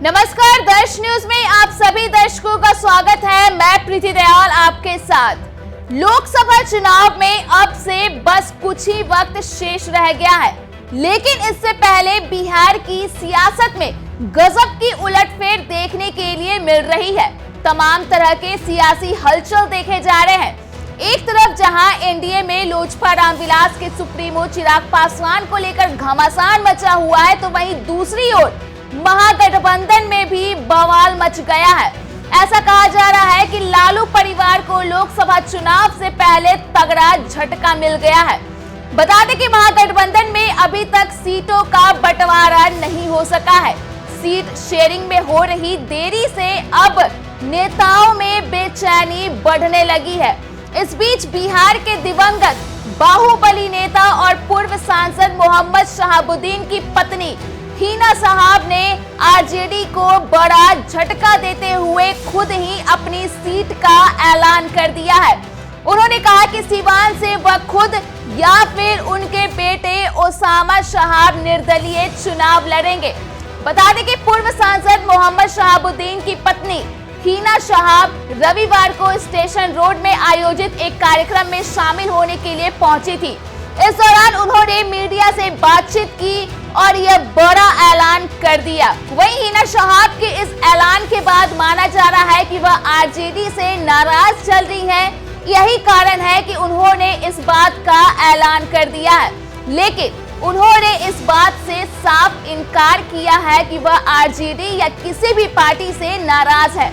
नमस्कार, दर्श न्यूज में आप सभी दर्शकों का स्वागत है। मैं प्रीति दयाल आपके साथ। लोकसभा चुनाव में अब से बस कुछ ही वक्त शेष रह गया है, लेकिन इससे पहले बिहार की सियासत में गजब की उलटफेर देखने के लिए मिल रही है। तमाम तरह के सियासी हलचल देखे जा रहे हैं। एक तरफ जहां एनडीए में लोजपा रामविलास के सुप्रीमो चिराग पासवान को लेकर घमासान मचा हुआ है, तो वहीं दूसरी ओर महागठबंधन में भी बवाल मच गया है। ऐसा कहा जा रहा है कि लालू परिवार को लोकसभा चुनाव से पहले तगड़ा झटका मिल गया है। बता दें कि महागठबंधन में अभी तक सीटों का बंटवारा नहीं हो सका है। सीट शेयरिंग में हो रही देरी से अब नेताओं में बेचैनी बढ़ने लगी है। इस बीच बिहार के दिवंगत बाहुबली नेता और पूर्व सांसद मोहम्मद शहाबुद्दीन की पत्नी हिना साहब ने आरजेडी को बड़ा झटका देते हुए खुद ही अपनी सीट का ऐलान कर दिया है। उन्होंने कहा कि सीवान से वह खुद या फिर उनके बेटे ओसामा शहाब निर्दलीय चुनाव लड़ेंगे। बता दें कि पूर्व सांसद मोहम्मद शहाबुद्दीन की पत्नी हिना शहाब रविवार को स्टेशन रोड में आयोजित एक कार्यक्रम में शामिल होने के लिए पहुंची थी। इस दौरान उन्होंने मीडिया से बातचीत की और यह बड़ा ऐलान कर दिया। वहीं हिना शहाब के इस ऐलान के बाद माना जा रहा है कि वह आरजेडी से नाराज चल रही है। यही कारण है कि उन्होंने इस बात का ऐलान कर दिया है, लेकिन उन्होंने इस बात से साफ इनकार किया है कि वह आरजेडी या किसी भी पार्टी से नाराज है।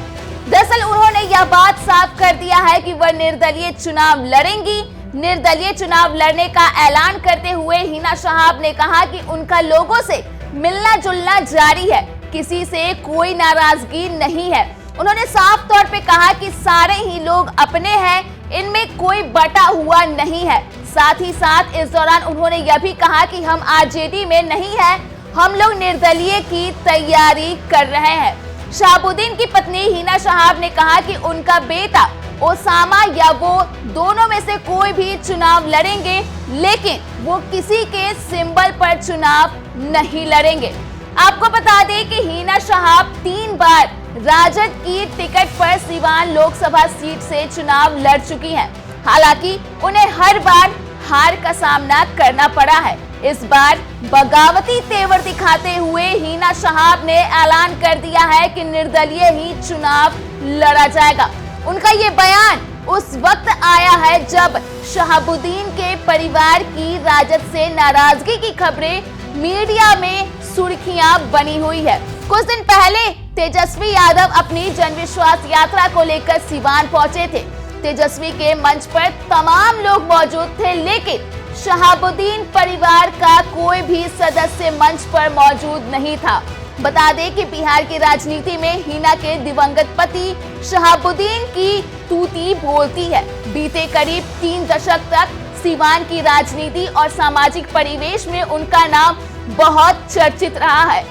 दरअसल उन्होंने यह बात साफ कर दिया है कि वह निर्दलीय चुनाव लड़ेंगी। निर्दलीय चुनाव लड़ने का ऐलान करते हुए हिना शहाब ने कहा कि उनका लोगों से मिलना जुलना जारी है, किसी से कोई नाराजगी नहीं है। उन्होंने साफ तौर पे कहा कि सारे ही लोग अपने हैं, इनमें कोई बटा हुआ नहीं है। साथ ही साथ इस दौरान उन्होंने यह भी कहा कि हम आरजेडी में नहीं है, हम लोग निर्दलीय की तैयारी कर रहे हैं। शहाबुद्दीन की पत्नी हिना शहाब ने कहा कि उनका बेटा ओसामा या वो दोनों में से कोई भी चुनाव लड़ेंगे, लेकिन वो किसी के सिंबल पर चुनाव नहीं लड़ेंगे। आपको बता दें कि हिना शहाब 3 बार राजद की टिकट पर सिवान लोकसभा सीट से चुनाव लड़ चुकी हैं। हालांकि उन्हें हर बार हार का सामना करना पड़ा है। इस बार बगावती तेवर दिखाते हुए हिना शहाब ने ऐलान कर दिया है कि निर्दलीय ही चुनाव लड़ा जाएगा। उनका ये बयान उस वक्त आया है जब शहाबुद्दीन के परिवार की राजद से नाराजगी की खबरें मीडिया में सुर्खियां बनी हुई है। कुछ दिन पहले तेजस्वी यादव अपनी जनविश्वास यात्रा को लेकर सिवान पहुंचे थे। तेजस्वी के मंच पर तमाम लोग मौजूद थे, लेकिन शहाबुद्दीन परिवार का कोई भी सदस्य मंच पर मौजूद नहीं था। बता दें कि बिहार की राजनीति में हिना के दिवंगत पति शहाबुद्दीन की तूती बोलती है। बीते करीब 3 दशक तक सिवान की राजनीति और सामाजिक परिवेश में उनका नाम बहुत चर्चित रहा है।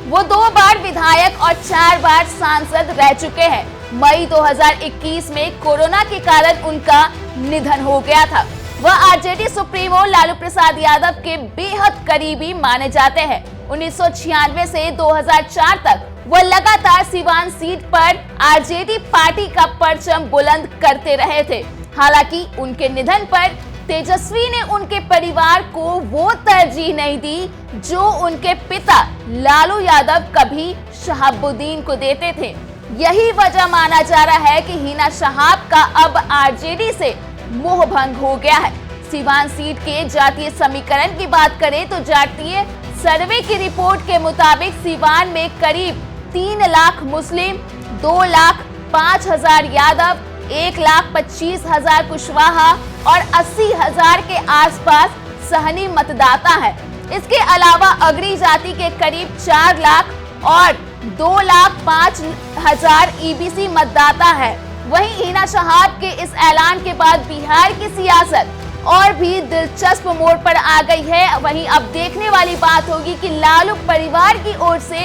वो 2 बार विधायक और 4 बार सांसद रह चुके हैं। मई 2021 में कोरोना के कारण उनका निधन हो गया था। वह आरजेडी सुप्रीमो लालू प्रसाद यादव के बेहद करीबी माने जाते हैं। 1996 से 2004 तक वह लगातार सिवान सीट पर आरजेडी पार्टी का परचम बुलंद करते रहे थे। हालांकि उनके निधन पर तेजस्वी ने उनके परिवार को वो तरजीह नहीं दी जो उनके पिता लालू यादव कभी शहाबुद्दीन को देते थे। यही वजह माना जा रहा है कि हिना शहाब का अब आरजेडी से मोह भंग हो गया है। सिवान सीट के जातीय समीकरण की बात करें तो जातीय सर्वे की रिपोर्ट के मुताबिक सिवान में करीब 3 लाख मुस्लिम, 2,05,000 यादव, 1,25,000 कुशवाहा और 80,000 के आसपास सहनी मतदाता है। इसके अलावा अगरी जाति के करीब 4 लाख और 2,05,000 ईबीसी मतदाता है। वहीं हिना शहाब के इस ऐलान के बाद बिहार की सियासत और भी दिलचस्प मोड़ पर आ गई है। वहीं अब देखने वाली बात होगी कि लालू परिवार की ओर से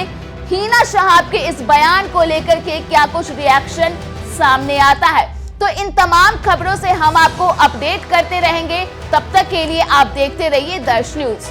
हिना शहाब के इस बयान को लेकर के क्या कुछ रिएक्शन सामने आता है। तो इन तमाम खबरों से हम आपको अपडेट करते रहेंगे। तब तक के लिए आप देखते रहिए दर्श न्यूज।